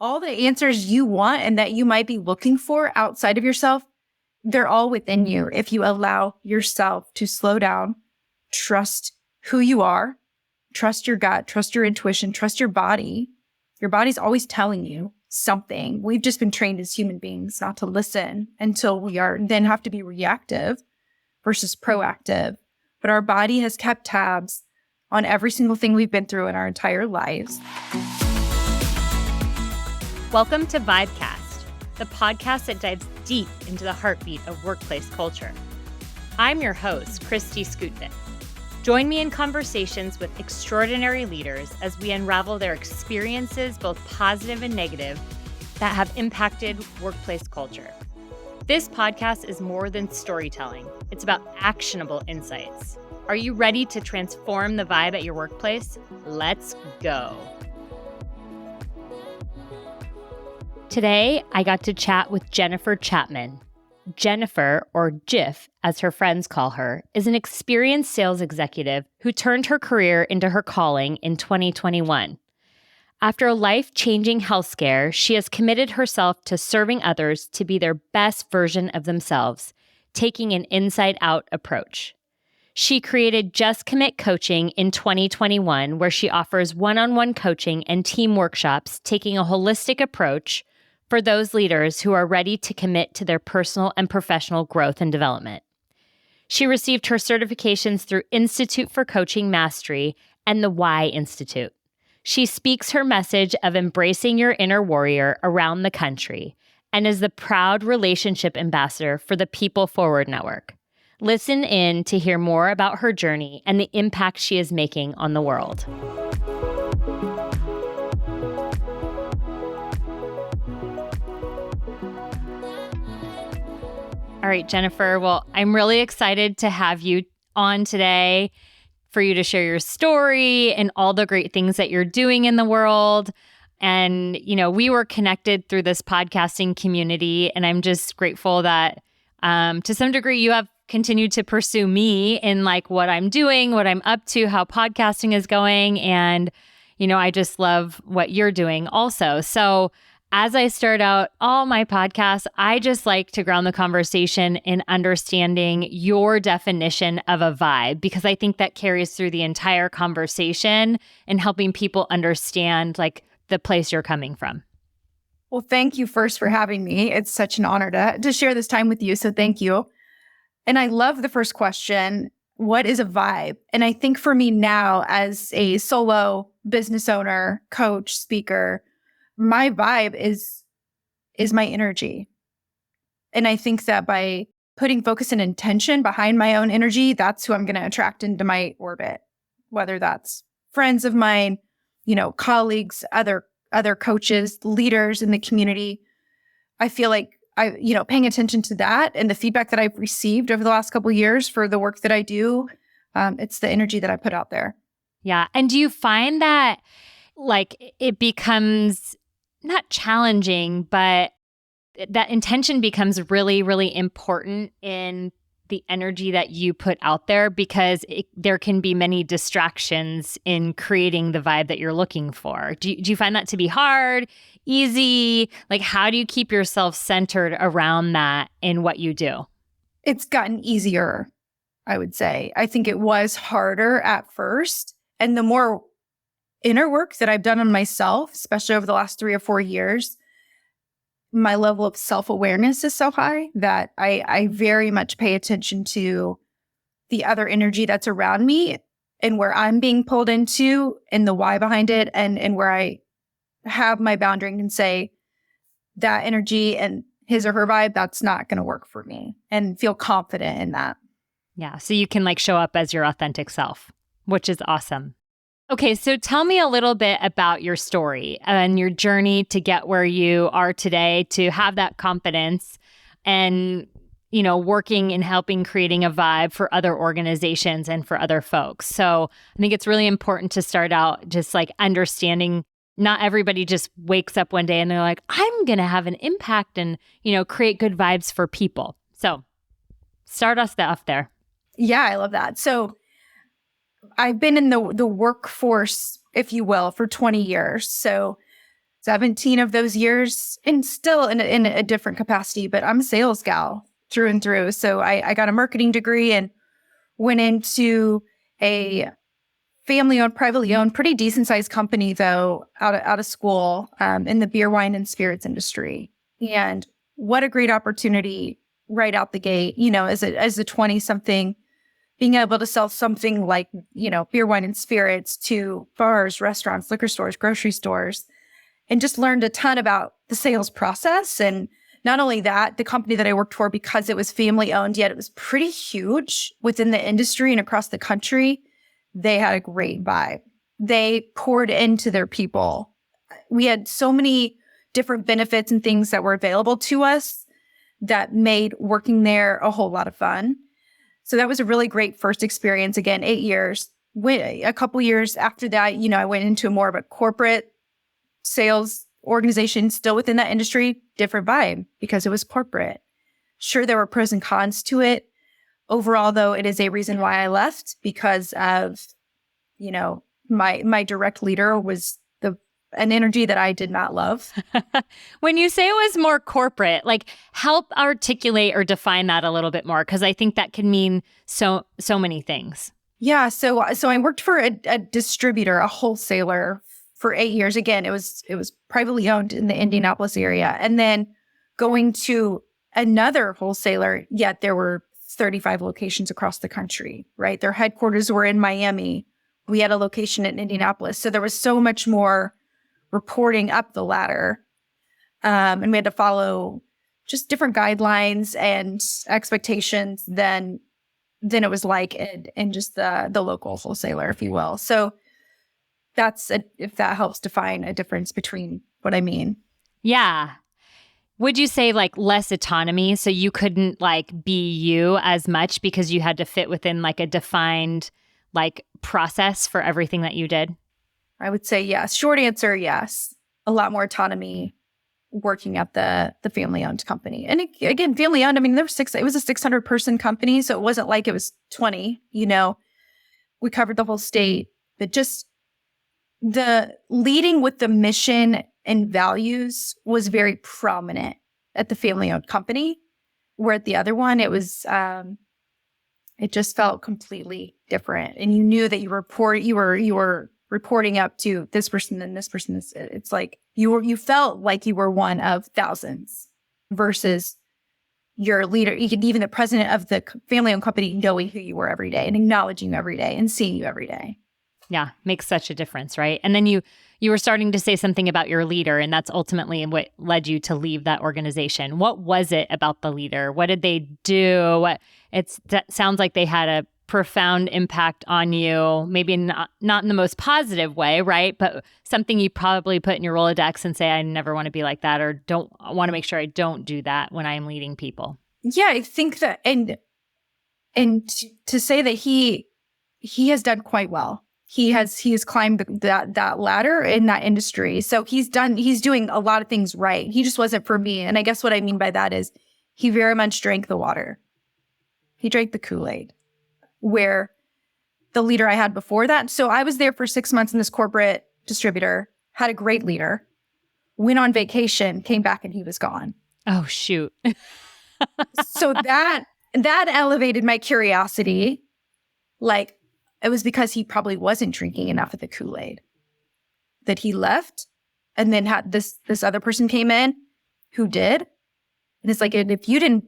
all the answers you want and that you might be looking for outside of yourself, they're all within you if you allow yourself to slow down, trust who you are, trust your gut, trust your intuition, trust your body. Your body's always telling you something. We've just been trained as human beings not to listen until we then have to be reactive versus proactive. But our body has kept tabs on every single thing we've been through in our entire lives. Welcome to Vibecast, the podcast that dives deep into the heartbeat of workplace culture. I'm your host, Kristi Skutnik. Join me in conversations with extraordinary leaders as we unravel their experiences, both positive and negative, that have impacted workplace culture. This podcast is more than storytelling. It's about actionable insights. Are you ready to transform the vibe at your workplace? Let's go. Today, I got to chat with Jennifer Chapman. Jennifer, or Jiff, as her friends call her, is an experienced sales executive who turned her career into her calling in 2021. After a life-changing health scare, she has committed herself to serving others to be their best version of themselves, taking an inside-out approach. She created Just Commit Coaching in 2021, where she offers one-on-one coaching and team workshops, taking a holistic approach for those leaders who are ready to commit to their personal and professional growth and development. She received her certifications through Institute for Coaching Mastery and the Why Institute. She speaks her message of embracing your inner warrior around the country and is the proud relationship ambassador for the People Forward Network. Listen in to hear more about her journey and the impact she is making on the world. All right, Jennifer. Well, I'm really excited to have you on today for you to share your story and all the great things that you're doing in the world. And, we were connected through this podcasting community, and I'm just grateful that to some degree you have continued to pursue me in like what I'm doing, what I'm up to, how podcasting is going. And, I just love what you're doing also. So as I start out all my podcasts, I just like to ground the conversation in understanding your definition of a vibe, because I think that carries through the entire conversation and helping people understand like the place you're coming from. Well, thank you first for having me. It's such an honor to share this time with you. So thank you. And I love the first question. What is a vibe? And I think for me now, as a solo business owner, coach, speaker, my vibe is my energy. And I think that by putting focus and intention behind my own energy, that's who I'm going to attract into my orbit, whether that's friends of mine, colleagues, other coaches, leaders in the community. I feel like paying attention to that and the feedback that I've received over the last couple of years for the work that I do, it's the energy that I put out there. Yeah. And do you find that like it becomes not challenging, but that intention becomes really, really important in the energy that you put out there, because there can be many distractions in creating the vibe that you're looking for. Do you find that to be hard, easy? Like, how do you keep yourself centered around that in what you do? It's gotten easier, I would say. I think it was harder at first. And the more inner work that I've done on myself, especially over the last 3 or 4 years, my level of self-awareness is so high that I very much pay attention to the other energy that's around me and where I'm being pulled into and the why behind it, and where I have my boundary and say that energy and his or her vibe, that's not going to work for me, and feel confident in that. Yeah. So you can like show up as your authentic self, which is awesome. Okay, so tell me a little bit about your story and your journey to get where you are today, to have that confidence and, working and helping creating a vibe for other organizations and for other folks. So I think it's really important to start out just like understanding not everybody just wakes up one day and they're like, I'm going to have an impact and, create good vibes for people. So start us off there. Yeah, I love that. So I've been in the workforce, if you will, for 20 years. So 17 of those years, and still in a different capacity, but I'm a sales gal through and through. So I got a marketing degree and went into a family-owned, privately owned, pretty decent-sized company, though, out of school, in the beer, wine, and spirits industry. And what a great opportunity right out the gate, as a 20-something, being able to sell something like, beer, wine, and spirits to bars, restaurants, liquor stores, grocery stores, and just learned a ton about the sales process. And not only that, the company that I worked for, because it was family-owned, yet it was pretty huge within the industry and across the country, they had a great vibe. They poured into their people. We had so many different benefits and things that were available to us that made working there a whole lot of fun. So that was a really great first experience. Again, 8 years. A couple years after that, I went into more of a corporate sales organization, still within that industry, different vibe because it was corporate. Sure, there were pros and cons to it. Overall, though, it is a reason why I left, because of, my direct leader was an energy that I did not love. When you say it was more corporate, help articulate or define that a little bit more, because I think that can mean so many things. Yeah. So I worked for a distributor, a wholesaler for 8 years. Again, it was privately owned in the Indianapolis area. And then going to another wholesaler, yet there were 35 locations across the country, right? Their headquarters were in Miami. We had a location in Indianapolis. So there was so much more reporting up the ladder. And we had to follow just different guidelines and expectations than it was like in just the local wholesaler, if you will. So that's if that helps define a difference between what I mean. Yeah. Would you say less autonomy, so you couldn't be you as much because you had to fit within a defined process for everything that you did? I would say yes. Short answer, yes. A lot more autonomy working at the family-owned company. And again, family-owned, there were it was a 600-person company, so it wasn't like it was 20, We covered the whole state. But just the leading with the mission and values was very prominent at the family-owned company, where at the other one, it was, it just felt completely different. And you knew that you were reporting up to this person and this person. It's like you felt like you were one of thousands versus your leader, even the president of the family-owned company, knowing who you were every day and acknowledging you every day and seeing you every day. Yeah, makes such a difference, right? And then you were starting to say something about your leader, and that's ultimately what led you to leave that organization. What was it about the leader? What did they do? That sounds like they had a profound impact on you, maybe not in the most positive way, right? But something you probably put in your Rolodex and say, I never want to be like that, or don't want to make sure I don't do that when I'm leading people. Yeah, I think that, and to say that he has done quite well. He has climbed that ladder in that industry. So he's doing a lot of things right. He just wasn't for me. And I guess what I mean by that is he very much drank the water. He drank the Kool-Aid, where the leader I had before that. So I was there for 6 months in this corporate distributor, had a great leader, went on vacation, came back, and he was gone. Oh, shoot. So that elevated my curiosity. It was because he probably wasn't drinking enough of the Kool-Aid that he left, and then had this other person came in who did. And it's like, and if you didn't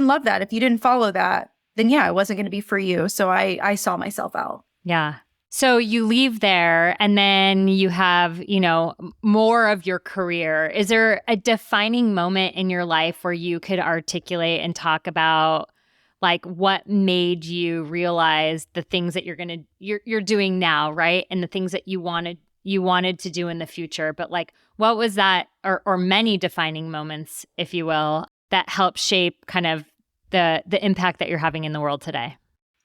love that, if you didn't follow that, then yeah, it wasn't going to be for you. So I saw myself out. Yeah. So you leave there, and then you have, more of your career. Is there a defining moment in your life where you could articulate and talk about what made you realize the things that you're doing now, right? And the things that you wanted to do in the future. But what was that, or many defining moments, if you will, that helped shape kind of the impact that you're having in the world today?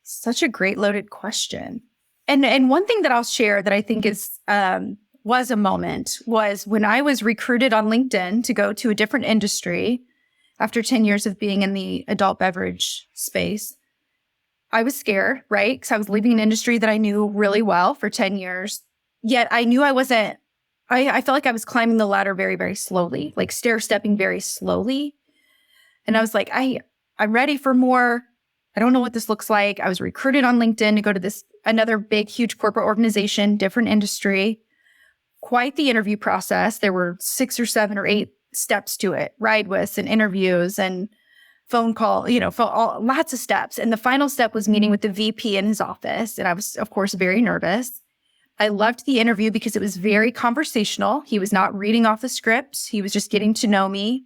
Such a great loaded question. And one thing that I'll share that I think was a moment was when I was recruited on LinkedIn to go to a different industry. After 10 years of being in the adult beverage space, I was scared, right? Because I was leaving an industry that I knew really well for 10 years. Yet I knew I wasn't I felt like I was climbing the ladder very, very slowly, like stair-stepping very slowly. And I was like, I'm ready for more. I don't know what this looks like. I was recruited on LinkedIn to go to another big, huge corporate organization, different industry. Quite the interview process. There were 6 or 7 or 8 steps to it, ride with and interviews and phone call, lots of steps. And the final step was meeting with the VP in his office. And I was, of course, very nervous. I loved the interview because it was very conversational. He was not reading off the scripts. He was just getting to know me,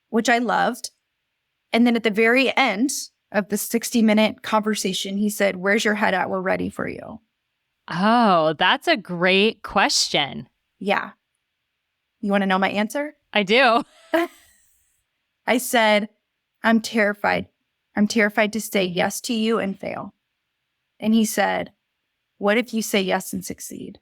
which I loved. And then at the very end of the 60-minute conversation, he said, "Where's your head at? We're ready for you." Oh, that's a great question. Yeah. You want to know my answer? I do. I said, "I'm terrified. I'm terrified to say yes to you and fail." And he said, "What if you say yes and succeed?"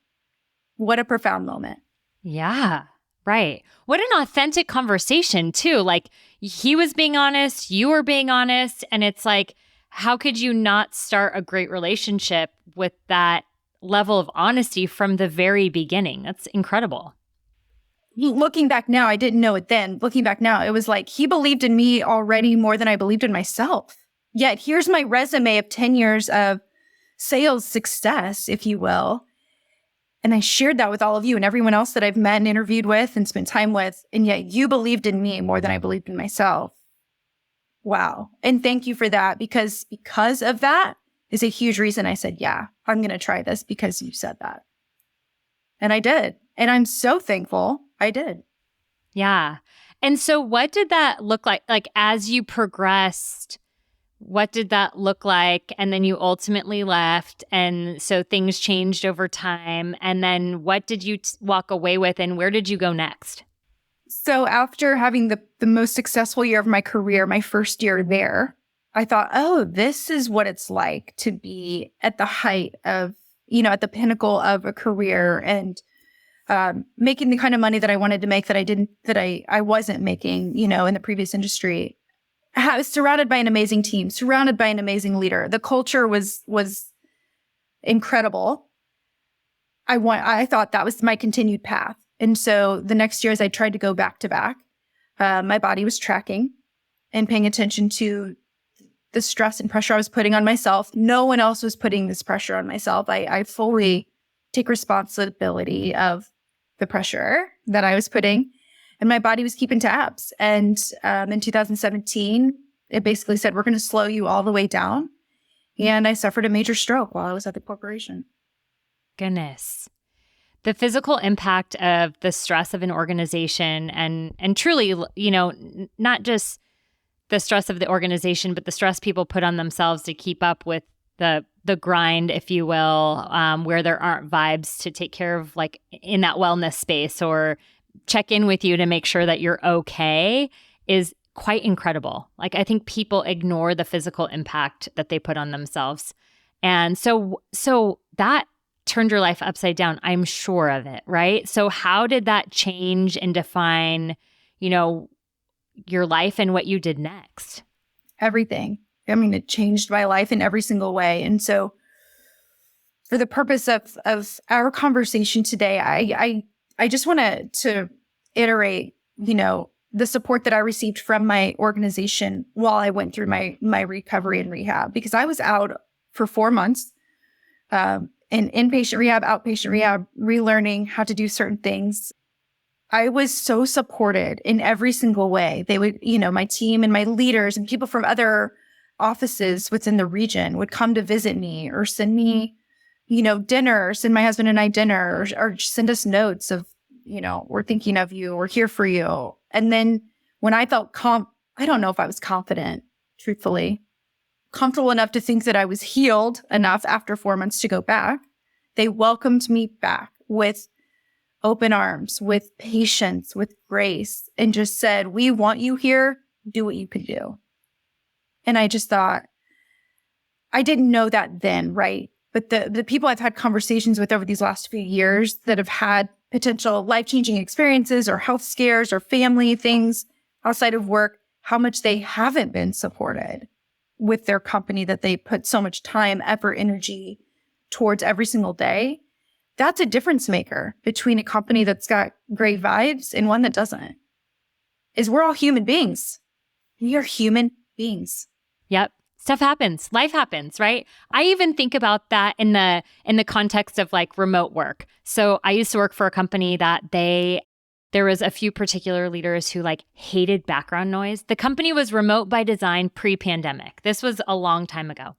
What a profound moment. Yeah, right. What an authentic conversation too. Like he was being honest, you were being honest. And it's like, how could you not start a great relationship with that level of honesty from the very beginning? That's incredible. Looking back now, I didn't know it then. Looking back now, it was like he believed in me already more than I believed in myself. Yet here's my resume of 10 years of sales success, if you will. And I shared that with all of you and everyone else that I've met and interviewed with and spent time with. And yet you believed in me more than I believed in myself. Wow. And thank you for that, because of that is a huge reason I said, yeah, I'm going to try this because you said that. And I did. And I'm so thankful I did. Yeah. And so what did that look like? Like as you progressed, what did that look like? And then you ultimately left. And so things changed over time. And then what did you walk away with and where did you go next? So after having the most successful year of my career, my first year there, I thought, oh, this is what it's like to be at the height of, at the pinnacle of a career and making the kind of money that I wanted to make that I wasn't making, in the previous industry. I was surrounded by an amazing team, surrounded by an amazing leader. The culture was incredible. I thought that was my continued path. And so the next year, as I tried to go back to back, my body was tracking and paying attention to the stress and pressure I was putting on myself. No one else was putting this pressure on myself. I fully take responsibility of the pressure that I was putting, and my body was keeping tabs. And in 2017, it basically said, we're going to slow you all the way down. And I suffered a major stroke while I was at the corporation. Goodness. The physical impact of the stress of an organization and truly, not just the stress of the organization, but the stress people put on themselves to keep up with the grind, if you will, where there aren't vibes to take care of, like in that wellness space or check in with you to make sure that you're okay, is quite incredible. Like I think people ignore the physical impact that they put on themselves. And so that turned your life upside down. I'm sure of it, right? So how did that change and define, your life and what you did next? Everything. I mean, it changed my life in every single way. And so for the purpose of our conversation today, I just want to iterate, the support that I received from my organization while I went through my recovery and rehab, because I was out for 4 months in inpatient rehab, outpatient rehab, relearning how to do certain things. I was so supported in every single way. They would, my team and my leaders and people from other offices within the region would come to visit me or send me, dinner, send my husband and I dinner, or send us notes of, we're thinking of you, we're here for you. And then when I felt I don't know if I was confident, truthfully, comfortable enough to think that I was healed enough after 4 months to go back, they welcomed me back with open arms, with patience, with grace, and just said, we want you here, do what you can do. And I just thought, I didn't know that then, right? But the people I've had conversations with over these last few years that have had potential life-changing experiences or health scares or family things outside of work, how much they haven't been supported with their company that they put so much time, effort, energy towards every single day. That's a difference maker between a company that's got great vibes and one that doesn't. Is we're all human beings. We are human beings. Yep. Stuff happens. Life happens, right? I even think about that in the context of like remote work. So I used to work for a company that there was a few particular leaders who like hated background noise. The company was remote by design pre-pandemic. This was a long time ago.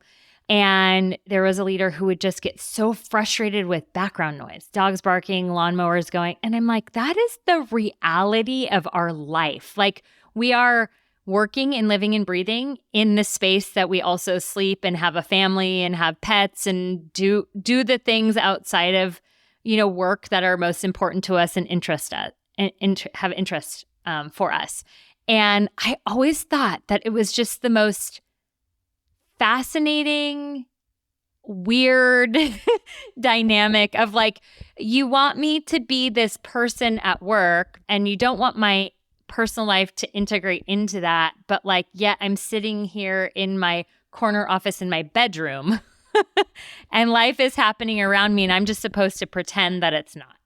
And there was a leader who would just get so frustrated with background noise, dogs barking, lawnmowers going. And I'm like, that is the reality of our life. Like we are working and living and breathing in the space that we also sleep and have a family and have pets and do the things outside of, work that are most important to us and have interest for us. And I always thought that it was just the most fascinating, weird dynamic of like, you want me to be this person at work and you don't want my personal life to integrate into that. But like, yet I'm sitting here in my corner office in my bedroom and life is happening around me and I'm just supposed to pretend that it's not.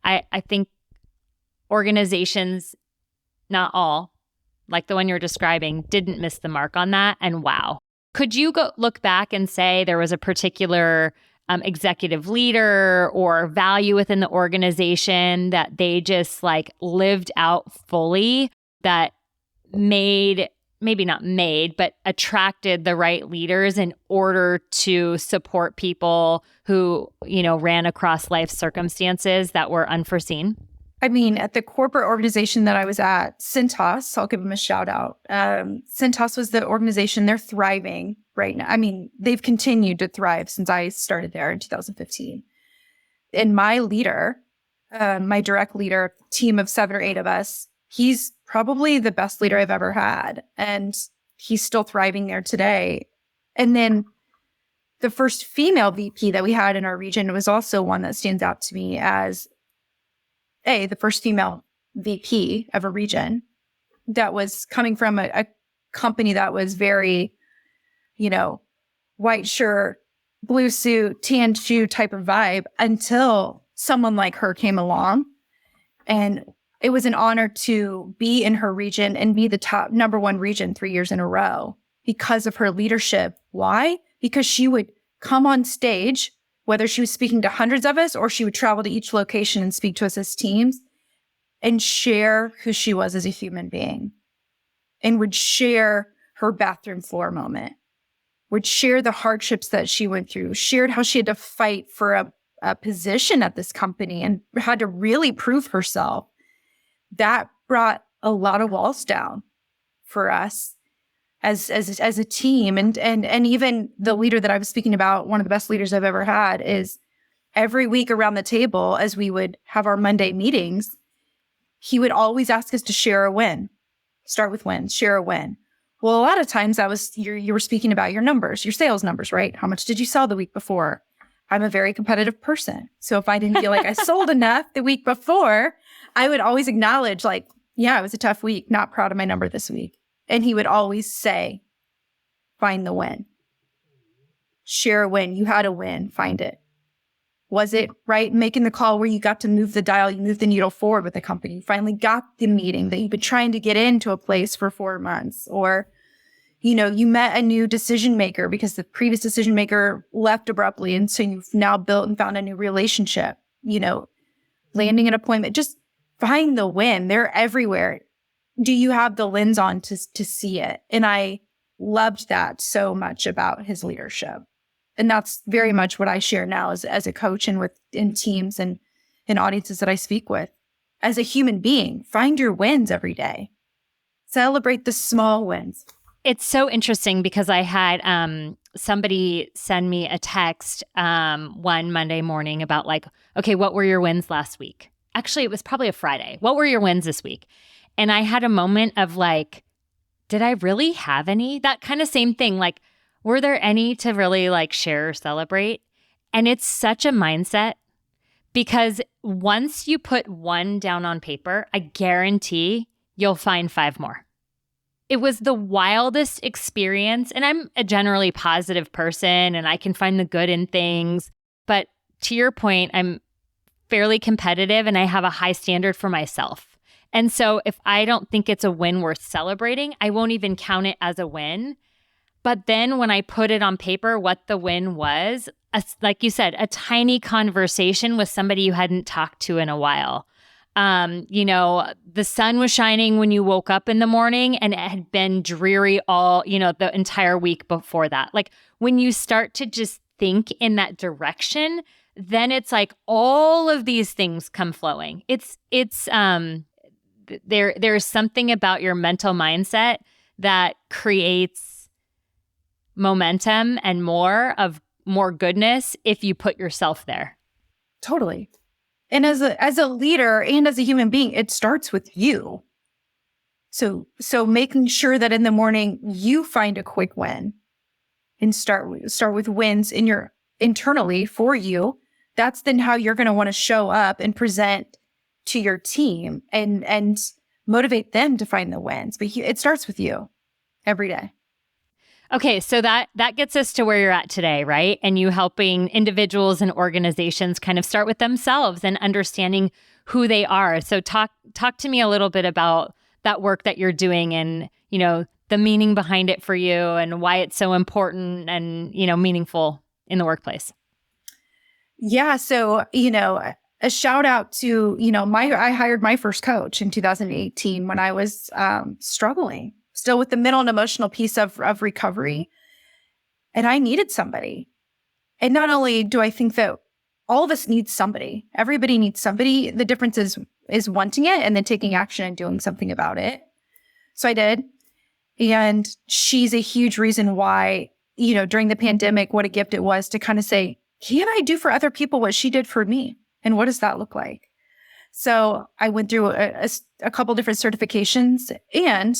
I think organizations, not all, like the one you're describing, didn't miss the mark on that. And wow. Could you look back and say there was a particular executive leader or value within the organization that they just like lived out fully that attracted the right leaders in order to support people who, ran across life circumstances that were unforeseen? I mean, at the corporate organization that I was at, Cintas, I'll give them a shout out. Cintas was the organization, they're thriving right now. I mean, they've continued to thrive since I started there in 2015. And my leader, my direct leader, team of 7 or 8 of us, he's probably the best leader I've ever had. And he's still thriving there today. And then the first female VP that we had in our region was also one that stands out to me as the first female VP of a region that was coming from a company that was very, white shirt, blue suit, tan shoe type of vibe until someone like her came along. And it was an honor to be in her region and be the top number 1 region 3 years in a row because of her leadership. Why? Because she would come on stage, whether she was speaking to hundreds of us or she would travel to each location and speak to us as teams and share who she was as a human being and would share her bathroom floor moment, would share the hardships that she went through, shared how she had to fight for a position at this company and had to really prove herself. That brought a lot of walls down for us as a team. And even the leader that I was speaking about, one of the best leaders I've ever had, is every week around the table, as we would have our Monday meetings, he would always ask us to share a win. Start with wins, share a win. Well, a lot of times that was you were speaking about your numbers, your sales numbers, right? How much did you sell the week before? I'm a very competitive person. So if I didn't feel like I sold enough the week before, I would always acknowledge like, yeah, it was a tough week, not proud of my number this week. And he would always say, find the win. Share a win. You had a win. Find it. Was it right making the call where you got to move the dial, you moved the needle forward with the company? You finally got the meeting that you've been trying to get into a place for 4 months. Or, you met a new decision maker because the previous decision maker left abruptly. And so you've now built and found a new relationship, landing an appointment. Just find the win. They're everywhere. Do you have the lens on to see it? And I loved that so much about his leadership. And that's very much what I share now as a coach and in teams and in audiences that I speak with. As a human being, find your wins every day. Celebrate the small wins. It's so interesting because I had somebody send me a text one Monday morning about like, okay, what were your wins last week? Actually, it was probably a Friday. What were your wins this week? And I had a moment of like, did I really have any? That kind of same thing. Like, were there any to really like share or celebrate? And it's such a mindset because once you put one down on paper, I guarantee you'll find 5 more. It was the wildest experience. And I'm a generally positive person and I can find the good in things. But to your point, I'm fairly competitive and I have a high standard for myself. And so if I don't think it's a win worth celebrating, I won't even count it as a win. But then when I put it on paper, what the win was, like you said, a tiny conversation with somebody you hadn't talked to in a while. The sun was shining when you woke up in the morning and it had been dreary all, the entire week before that. Like when you start to just think in that direction, then it's like all of these things come flowing. There's something about your mental mindset that creates momentum and more goodness if you put yourself there. Totally. And as a leader and as a human being, it starts with you. So making sure that in the morning you find a quick win and start with wins internally for you. That's then how you're going to want to show up and present to your team and motivate them to find the wins. But it starts with you every day. Okay, so that gets us to where you're at today, right? And you helping individuals and organizations kind of start with themselves and understanding who they are. So talk to me a little bit about that work that you're doing and, the meaning behind it for you and why it's so important and, meaningful in the workplace. Yeah, so, a shout out to, I hired my first coach in 2018 when I was struggling, still with the mental and emotional piece of recovery. And I needed somebody. And not only do I think that all of us need somebody, everybody needs somebody. The difference is wanting it and then taking action and doing something about it. So I did. And she's a huge reason why, during the pandemic, what a gift it was to kind of say, can I do for other people what she did for me? And what does that look like? So I went through a couple different certifications. And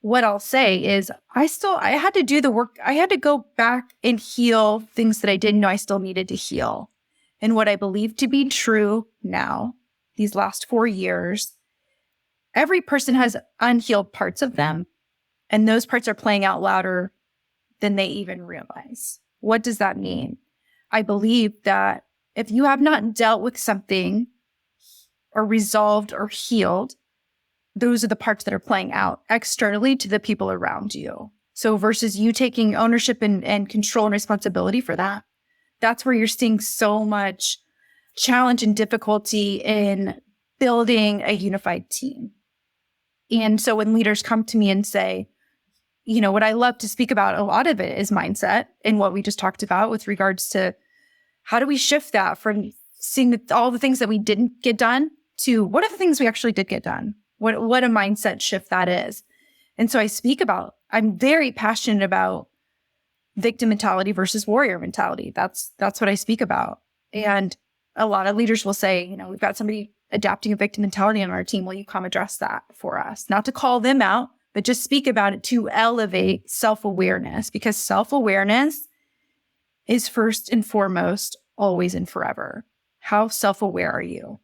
what I'll say is I had to do the work. I had to go back and heal things that I didn't know I still needed to heal. And what I believe to be true now, these last 4 years, every person has unhealed parts of them. And those parts are playing out louder than they even realize. What does that mean? I believe that if you have not dealt with something or resolved or healed, those are the parts that are playing out externally to the people around you. So versus you taking ownership and control and responsibility for that, that's where you're seeing so much challenge and difficulty in building a unified team. And so when leaders come to me and say, what I love to speak about, a lot of it is mindset and what we just talked about with regards to how do we shift that from seeing all the things that we didn't get done to what are the things we actually did get done? What a mindset shift that is. And so I'm very passionate about victim mentality versus warrior mentality. That's what I speak about. And a lot of leaders will say, we've got somebody adapting a victim mentality on our team. Will you come address that for us? Not to call them out, but just speak about it to elevate self-awareness, because self-awareness is first and foremost, always and forever. How self-aware are you?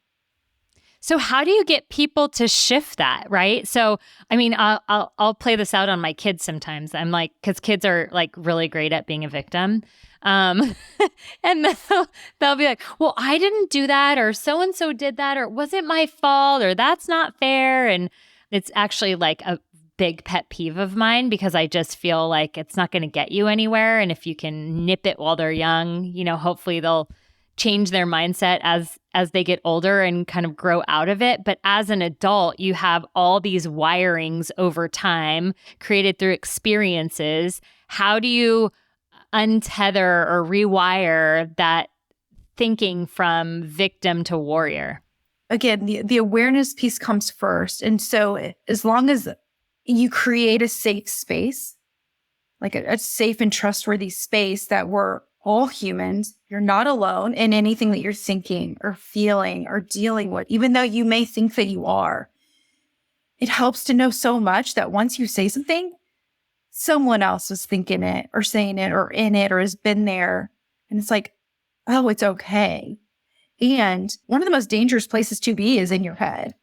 So how do you get people to shift that, right? So, I'll play this out on my kids sometimes. I'm like, because kids are like really great at being a victim. And they'll be like, well, I didn't do that, or so-and-so did that, or was it my fault, or that's not fair. And it's actually like a big pet peeve of mine because I just feel like it's not going to get you anywhere. And if you can nip it while they're young, hopefully they'll change their mindset as they get older and kind of grow out of it. But as an adult, you have all these wirings over time created through experiences. How do you untether or rewire that thinking from victim to warrior? Again, the awareness piece comes first. And so as long as you create a safe space, like a safe and trustworthy space that we're all humans, you're not alone in anything that you're thinking or feeling or dealing with, even though you may think that you are. It helps to know so much that once you say something, someone else is thinking it or saying it or in it or has been there. And it's like, oh, it's okay. And one of the most dangerous places to be is in your head.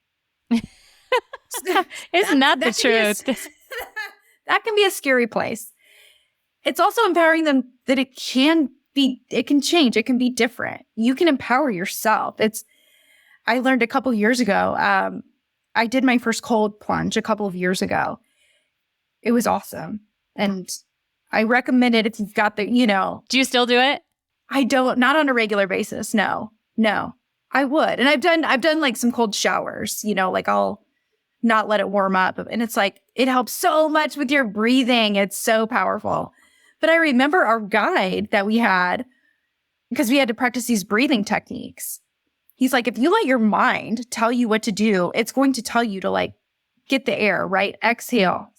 Isn't that the truth? That can be a scary place. It's also empowering them that it can it can change. It can be different. You can empower yourself. I learned a couple years ago, I did my first cold plunge a couple of years ago. It was awesome. And I recommend it if you've got the, Do you still do it? Not on a regular basis. No, I would. And I've done like some cold showers, like I'll not let it warm up. And it's like, it helps so much with your breathing. It's so powerful. But I remember our guide that we had, because we had to practice these breathing techniques. He's like, if you let your mind tell you what to do, it's going to tell you to like, get the air, right? Exhale,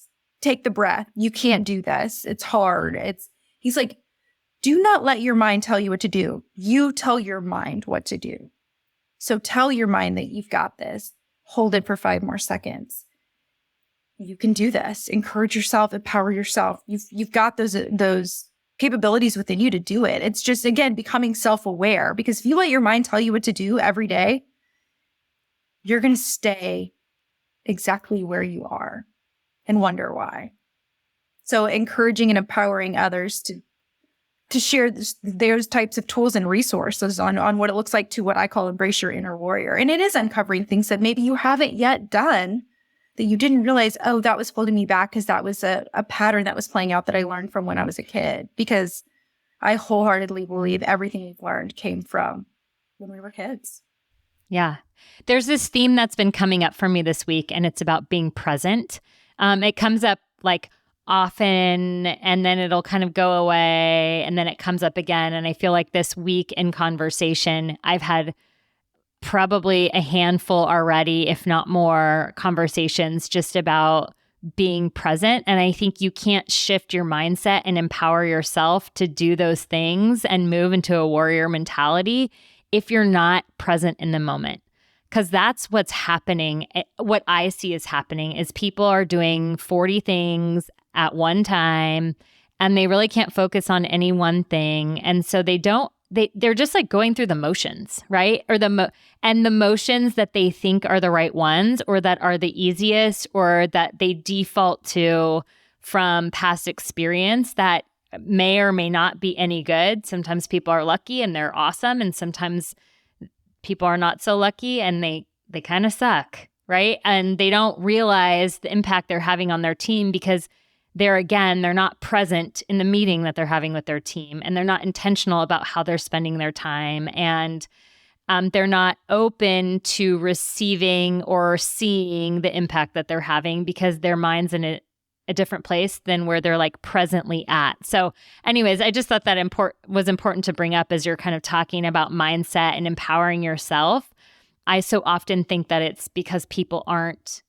take the breath. You can't do this. It's hard. He's like, do not let your mind tell you what to do. You tell your mind what to do. So tell your mind that you've got this. Hold it for 5 more seconds. You can do this. Encourage yourself, empower yourself. You've got those capabilities within you to do it. It's just, again, becoming self-aware, because if you let your mind tell you what to do every day, you're going to stay exactly where you are and wonder why. So encouraging and empowering others to share those types of tools and resources on what it looks like to what I call embrace your inner warrior. And it is uncovering things that maybe you haven't yet done, that you didn't realize, oh, that was holding me back because that was a pattern that was playing out that I learned from when I was a kid. Because I wholeheartedly believe everything we've learned came from when we were kids. Yeah. There's this theme that's been coming up for me this week, and it's about being present. It comes up like often, and then it'll kind of go away, and then it comes up again. And I feel like this week in conversation, I've had probably a handful already, if not more, conversations just about being present. And I think you can't shift your mindset and empower yourself to do those things and move into a warrior mentality if you're not present in the moment. Because that's what's happening. What I see is happening is people are doing 40 things at one time, and they really can't focus on any one thing. And so they're just like going through the motions, right? Or the motions that they think are the right ones, or that are the easiest, or that they default to from past experience that may or may not be any good. Sometimes people are lucky and they're awesome, and sometimes people are not so lucky and they kind of suck, right? And they don't realize the impact they're having on their team because they're not present in the meeting that they're having with their team, and they're not intentional about how they're spending their time, and they're not open to receiving or seeing the impact that they're having because their mind's in a different place than where they're like presently at. So anyways, I just thought that was important to bring up as you're kind of talking about mindset and empowering yourself. I so often think that it's because people aren't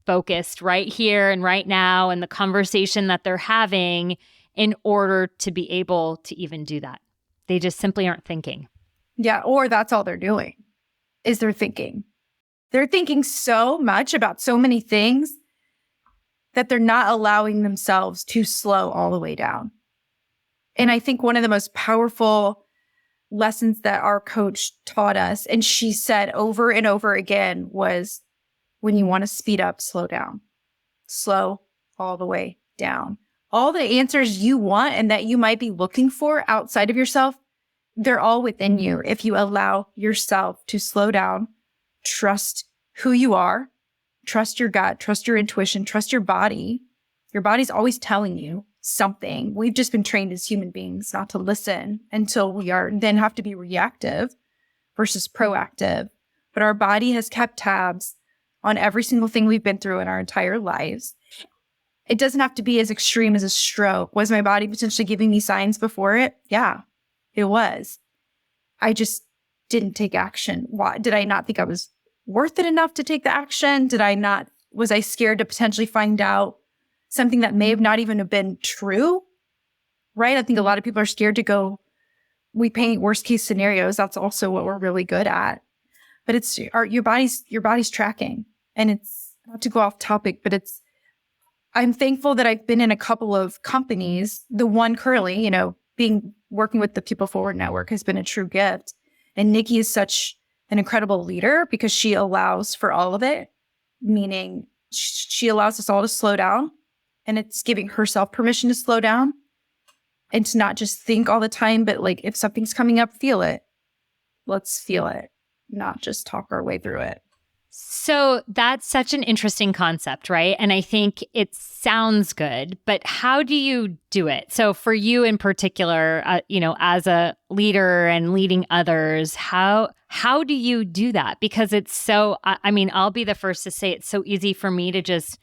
focused right here and right now and the conversation that they're having in order to be able to even do that. They just simply aren't thinking. Yeah, or that's all they're doing is they're thinking. They're thinking so much about so many things that they're not allowing themselves to slow all the way down. And I think one of the most powerful lessons that our coach taught us, and she said over and over again, was when you want to speed up, slow down. Slow all the way down. All the answers you want and that you might be looking for outside of yourself, they're all within you if you allow yourself to slow down, trust who you are, trust your gut, trust your intuition, trust your body. Your body's always telling you something. We've just been trained as human beings not to listen until we then have to be reactive versus proactive. But our body has kept tabs on every single thing we've been through in our entire lives. It doesn't have to be as extreme as a stroke. Was my body potentially giving me signs before it? Yeah, it was. I just didn't take action. Why? Did I not think I was worth it enough to take the action? Was I scared to potentially find out something that may have not even have been true? Right? I think a lot of people are scared to go. We paint worst case scenarios. That's also what we're really good at. But it's your body's tracking. And it's not to go off topic, but I'm thankful that I've been in a couple of companies. The one currently, working with the People Forward Network has been a true gift. And Nikki is such an incredible leader because she allows for all of it, meaning she allows us all to slow down, and it's giving herself permission to slow down. and to not just think all the time, but like if something's coming up, feel it. Let's feel it, not just talk our way through it. So that's such an interesting concept, right? And I think it sounds good, but how do you do it? So for you in particular, as a leader and leading others, how do you do that? Because it's so, I'll be the first to say it's so easy for me to just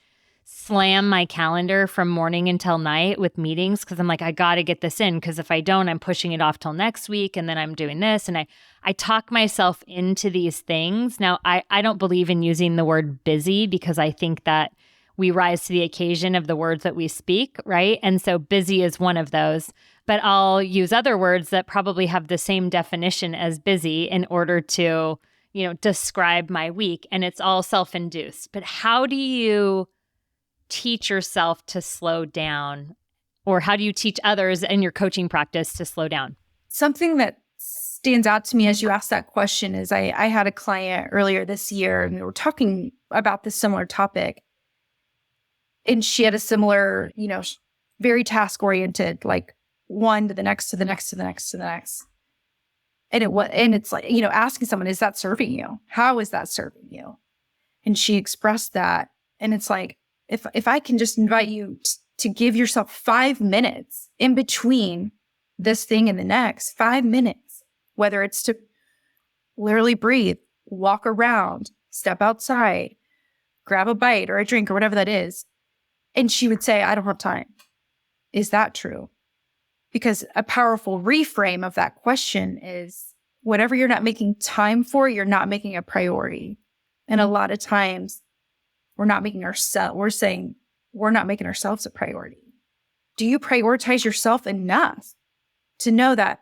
slam my calendar from morning until night with meetings because I'm like, I got to get this in because if I don't, I'm pushing it off till next week and then I'm doing this. And I talk myself into these things. Now, I don't believe in using the word busy because I think that we rise to the occasion of the words that we speak, right? And so busy is one of those. But I'll use other words that probably have the same definition as busy in order to, describe my week. And it's all self-induced. But how do you teach yourself to slow down? Or how do you teach others in your coaching practice to slow down? Something that stands out to me as you asked that question is I had a client earlier this year and we were talking about this similar topic. And she had a similar, very task oriented, like one to the next, to the next, to the next, to the next. And it's like, asking someone, is that serving you? How is that serving you? And she expressed that. And it's like, if I can just invite you to give yourself 5 minutes in between this thing and the next, 5 minutes, whether it's to literally breathe, walk around, step outside, grab a bite or a drink or whatever that is. And she would say, I don't have time. Is that true? Because a powerful reframe of that question is whatever you're not making time for, you're not making a priority. And a lot of times we're saying we're not making ourselves a priority. Do you prioritize yourself enough to know that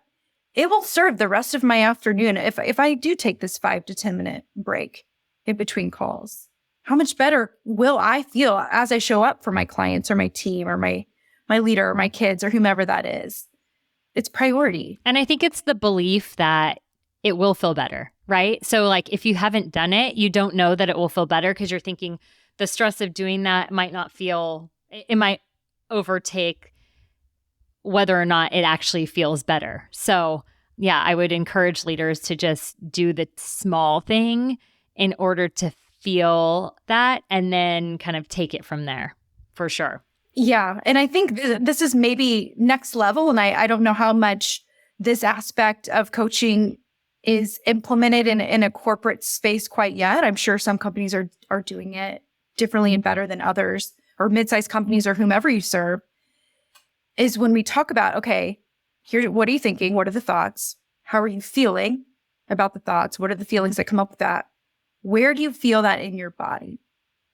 it will serve the rest of my afternoon if I do take this 5 to 10 minute break in between calls? How much better will I feel as I show up for my clients or my team or my leader or my kids or whomever that is? It's priority. And I think it's the belief that it will feel better, right? So like if you haven't done it, you don't know that it will feel better because you're thinking the stress of doing that might overtake whether or not it actually feels better. So yeah, I would encourage leaders to just do the small thing in order to feel that and then kind of take it from there for sure. Yeah. And I think this is maybe next level. And I don't know how much this aspect of coaching is implemented in a corporate space quite yet. I'm sure some companies are doing it differently and better than others, or mid-sized companies or whomever you serve, is when we talk about, okay, here, what are you thinking? What are the thoughts? How are you feeling about the thoughts? What are the feelings that come up with that? Where do you feel that in your body?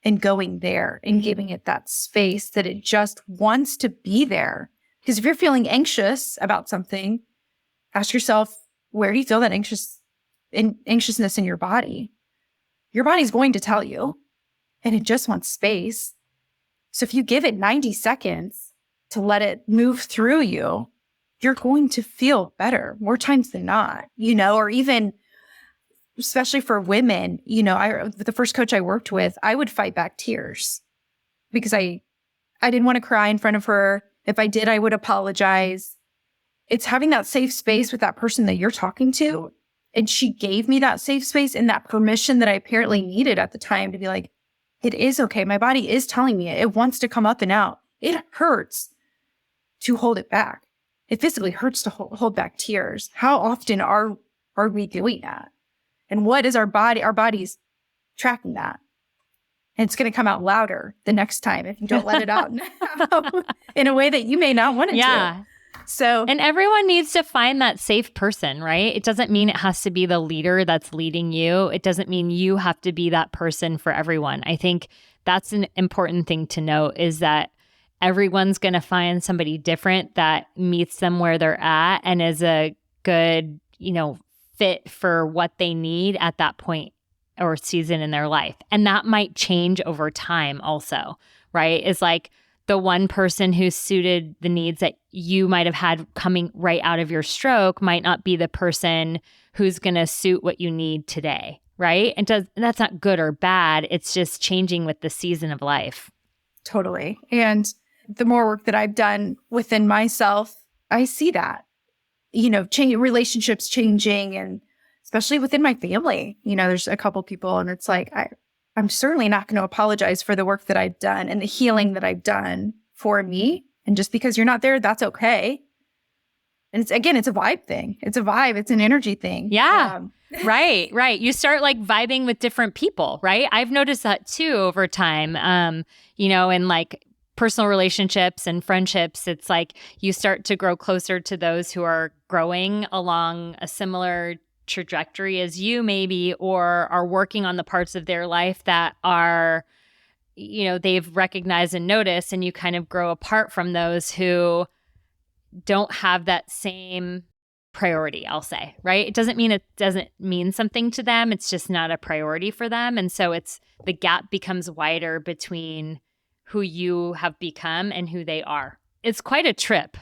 And going there and giving it that space that it just wants to be there. Because if you're feeling anxious about something, ask yourself, where do you feel that anxiousness in your body? Your body's going to tell you, and it just wants space. So if you give it 90 seconds to let it move through you, you're going to feel better more times than not, or even especially for women, the first coach I worked with, I would fight back tears because I didn't want to cry in front of her. If I did, I would apologize. It's having that safe space with that person that you're talking to. And she gave me that safe space and that permission that I apparently needed at the time to be like, it is okay. My body is telling me it wants to come up and out. It hurts to hold it back. It physically hurts to hold back tears. How often are we doing that? And what is our body's tracking that? And it's going to come out louder the next time if you don't let it out now in a way that you may not want it to. So, and everyone needs to find that safe person, right? It doesn't mean it has to be the leader that's leading you. It doesn't mean you have to be that person for everyone. I think that's an important thing to note is that everyone's going to find somebody different that meets them where they're at and is a good, fit for what they need at that point or season in their life. And that might change over time also, right? It's like the one person who suited the needs that you might have had coming right out of your stroke might not be the person who's going to suit what you need today, right? And that's not good or bad. It's just changing with the season of life. Totally. And the more work that I've done within myself I see that, relationships changing, and especially within my family, there's a couple people, and it's like, I'm certainly not going to apologize for the work that I've done and the healing that I've done for me. And just because you're not there, that's okay. And it's a vibe thing. It's a vibe. It's an energy thing. Yeah. Right. You start like vibing with different people, right? I've noticed that too over time. In like personal relationships and friendships, it's like you start to grow closer to those who are growing along a similar trajectory as you maybe, or are working on the parts of their life that are, they've recognized and noticed, and you kind of grow apart from those who don't have that same priority, I'll say, right? It doesn't mean something to them. It's just not a priority for them. And so the gap becomes wider between who you have become and who they are. It's quite a trip,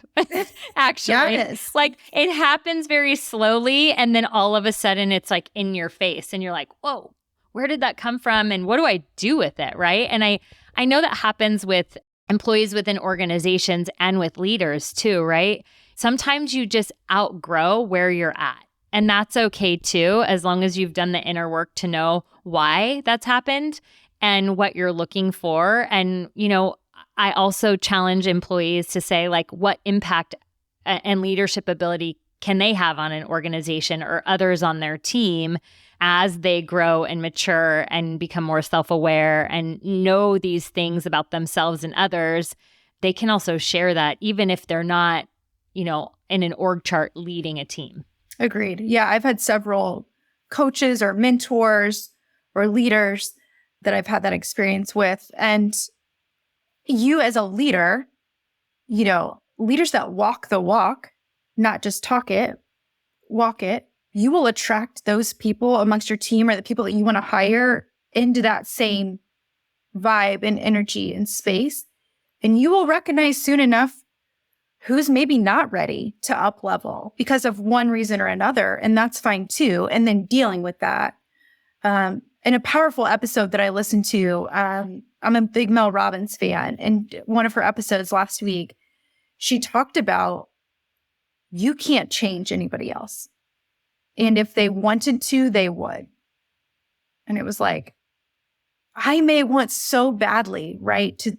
actually. Yes. Like it happens very slowly, and then all of a sudden it's like in your face, and you're like, whoa, where did that come from? And what do I do with it, right? And I know that happens with employees within organizations and with leaders too, right? Sometimes you just outgrow where you're at. And that's okay too, as long as you've done the inner work to know why that's happened and what you're looking for. And, I also challenge employees to say, like, what impact and leadership ability can they have on an organization or others on their team as they grow and mature and become more self-aware and know these things about themselves and others. They can also share that even if they're not, in an org chart leading a team. Agreed. Yeah, I've had several coaches or mentors or leaders that I've had that experience with. And you as a leader, leaders that walk the walk, not just talk it, walk it, you will attract those people amongst your team or the people that you want to hire into that same vibe and energy and space. And you will recognize soon enough who's maybe not ready to up level because of one reason or another. And that's fine too. And then dealing with that. In a powerful episode that I listened to, I'm a big Mel Robbins fan. And one of her episodes last week, she talked about you can't change anybody else. And if they wanted to, they would. And it was like, I may want so badly, right, to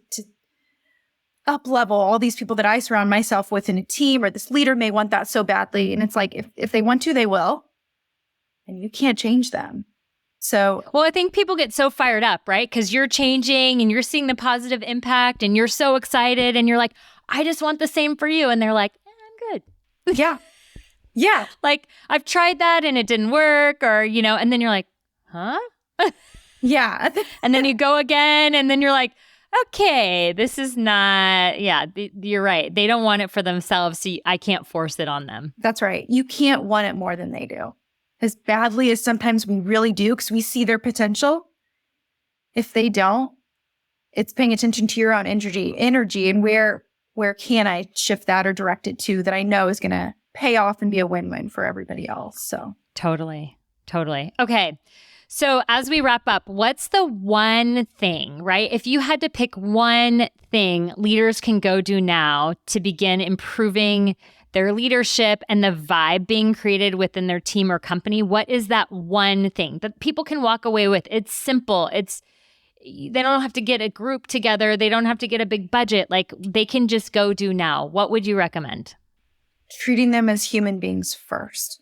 up level all these people that I surround myself with in a team, or this leader may want that so badly. And it's like, if they want to, they will. And you can't change them. So, well, I think people get so fired up, right? Because you're changing and you're seeing the positive impact and you're so excited and you're like, I just want the same for you. And they're like, I'm good. Yeah. Yeah. Like, I've tried that and it didn't work, or, and then you're like, huh? Yeah. And then you go again and then you're like, okay, this is not, you're right. They don't want it for themselves. So I can't force it on them. That's right. You can't want it more than they do. As badly as sometimes we really do, because we see their potential. If they don't, it's paying attention to your own energy and where can I shift that or direct it to that I know is going to pay off and be a win-win for everybody else. So totally. Okay. So as we wrap up, what's the one thing, right? If you had to pick one thing leaders can go do now to begin improving their leadership and the vibe being created within their team or company, what is that one thing that people can walk away with? It's simple. They don't have to get a group together. They don't have to get a big budget. Like, they can just go do now. What would you recommend? Treating them as human beings first.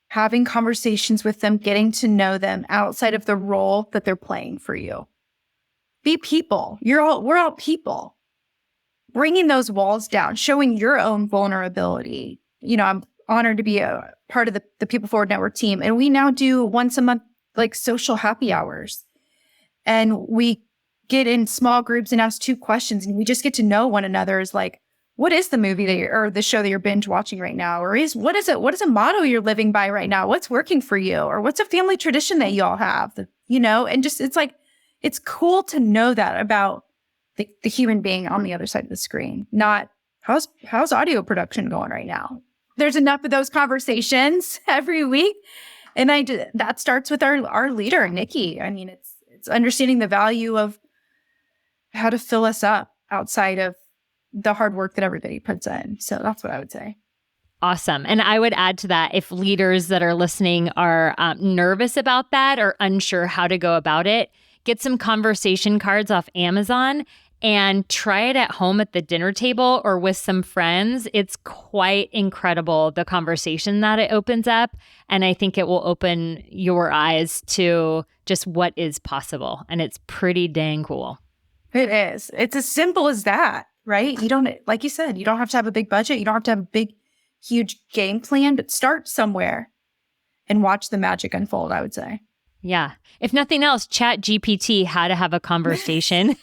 Having conversations with them, getting to know them outside of the role that they're playing for you. Be people. We're all people. Bringing those walls down, showing your own vulnerability. I'm honored to be a part of the People Forward Network team. And we now do once a month, like, social happy hours. And we get in small groups and ask 2 questions. And we just get to know one another as like, what is the movie or the show that you're binge watching right now? Or what is a motto you're living by right now? What's working for you? Or what's a family tradition that you all have? And just, it's like, it's cool to know that about the human being on the other side of the screen, not how's audio production going right now. There's enough of those conversations every week. And that starts with our leader, Nikki. I mean, it's understanding the value of how to fill us up outside of the hard work that everybody puts in. So that's what I would say. Awesome. And I would add to that, if leaders that are listening are nervous about that or unsure how to go about it, get some conversation cards off Amazon and try it at home at the dinner table or with some friends. It's quite incredible, the conversation that it opens up. And I think it will open your eyes to just what is possible. And it's pretty dang cool. It is. It's as simple as that, right? You don't, like you said, you don't have to have a big budget. You don't have to have a big, huge game plan, but start somewhere and watch the magic unfold, I would say. Yeah. If nothing else, chat GPT how to have a conversation.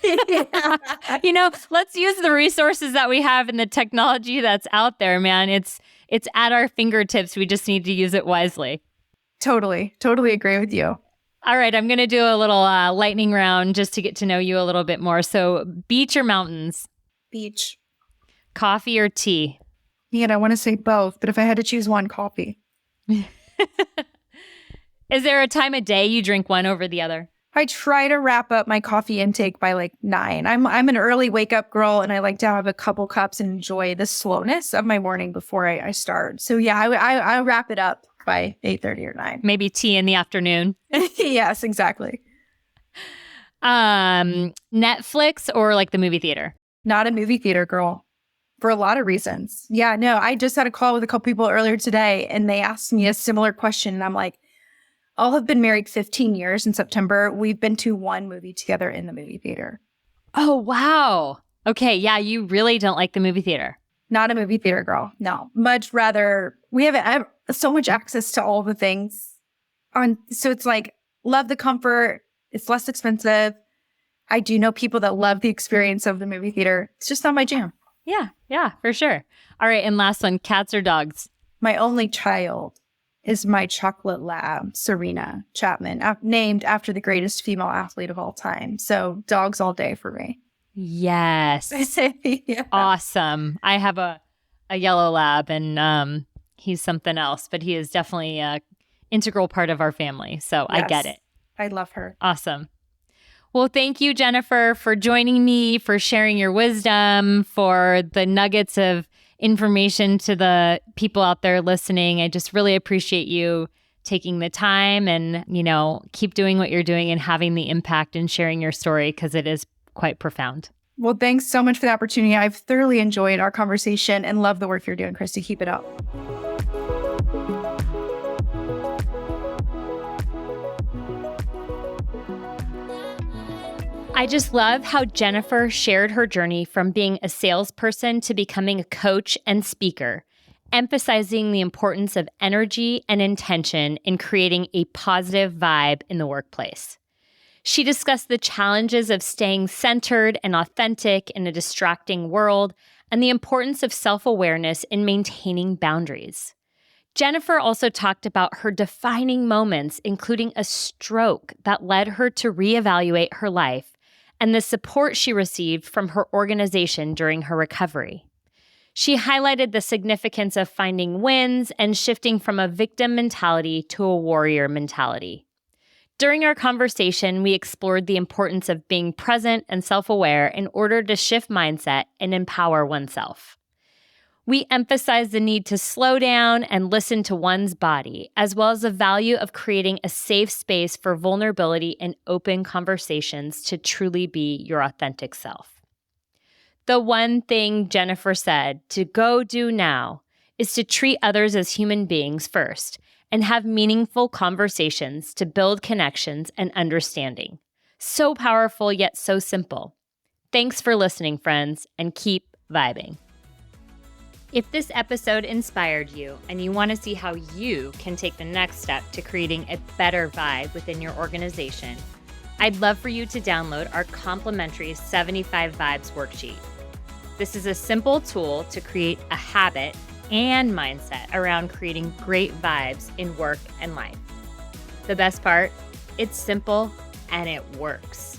Let's use the resources that we have and the technology that's out there, man. It's at our fingertips. We just need to use it wisely. Totally agree with you. All right. I'm going to do a little lightning round just to get to know you a little bit more. So beach or mountains? Beach. Coffee or tea? Man, I want to say both, but if I had to choose one, coffee. Is there a time of day you drink one over the other? I try to wrap up my coffee intake by like 9. I'm an early wake up girl, and I like to have a couple cups and enjoy the slowness of my morning before I start. So yeah, I wrap it up by 8:30 or 9. Maybe tea in the afternoon. Yes, exactly. Netflix or like the movie theater? Not a movie theater girl. For a lot of reasons. Yeah, no, I just had a call with a couple people earlier today, and they asked me a similar question. And I'm like, all have been married 15 years in September. We've been to one movie together in the movie theater. Oh, wow. Okay, yeah, you really don't like the movie theater. Not a movie theater girl. No, much rather, we have so much access to all the things. So it's like, love the comfort. It's less expensive. I do know people that love the experience of the movie theater. It's just not my jam. Yeah, for sure. All right, and last one, cats or dogs? My only child is my chocolate lab, Serena Chapman, named after the greatest female athlete of all time. So dogs all day for me. Yes. Yeah. Awesome. I have a yellow lab, and he's something else, but he is definitely an integral part of our family. So yes, I get it. I love her. Awesome. Well, thank you, Jennifer, for joining me, for sharing your wisdom, for the nuggets of information to the people out there listening. I just really appreciate you taking the time and, keep doing what you're doing and having the impact and sharing your story, because it is quite profound. Well, thanks so much for the opportunity. I've thoroughly enjoyed our conversation and love the work you're doing, Kristi. Keep it up. I just love how Jennifer shared her journey from being a salesperson to becoming a coach and speaker, emphasizing the importance of energy and intention in creating a positive vibe in the workplace. She discussed the challenges of staying centered and authentic in a distracting world and the importance of self-awareness in maintaining boundaries. Jennifer also talked about her defining moments, including a stroke that led her to reevaluate her life and the support she received from her organization during her recovery. She highlighted the significance of finding wins and shifting from a victim mentality to a warrior mentality. During our conversation, we explored the importance of being present and self-aware in order to shift mindset and empower oneself. We emphasized the need to slow down and listen to one's body, as well as the value of creating a safe space for vulnerability and open conversations to truly be your authentic self. The one thing Jennifer said to go do now is to treat others as human beings first and have meaningful conversations to build connections and understanding. So powerful, yet so simple. Thanks for listening, friends, and keep vibing. If this episode inspired you and you want to see how you can take the next step to creating a better vibe within your organization, I'd love for you to download our complimentary 75 Vibes worksheet. This is a simple tool to create a habit and mindset around creating great vibes in work and life. The best part, it's simple and it works.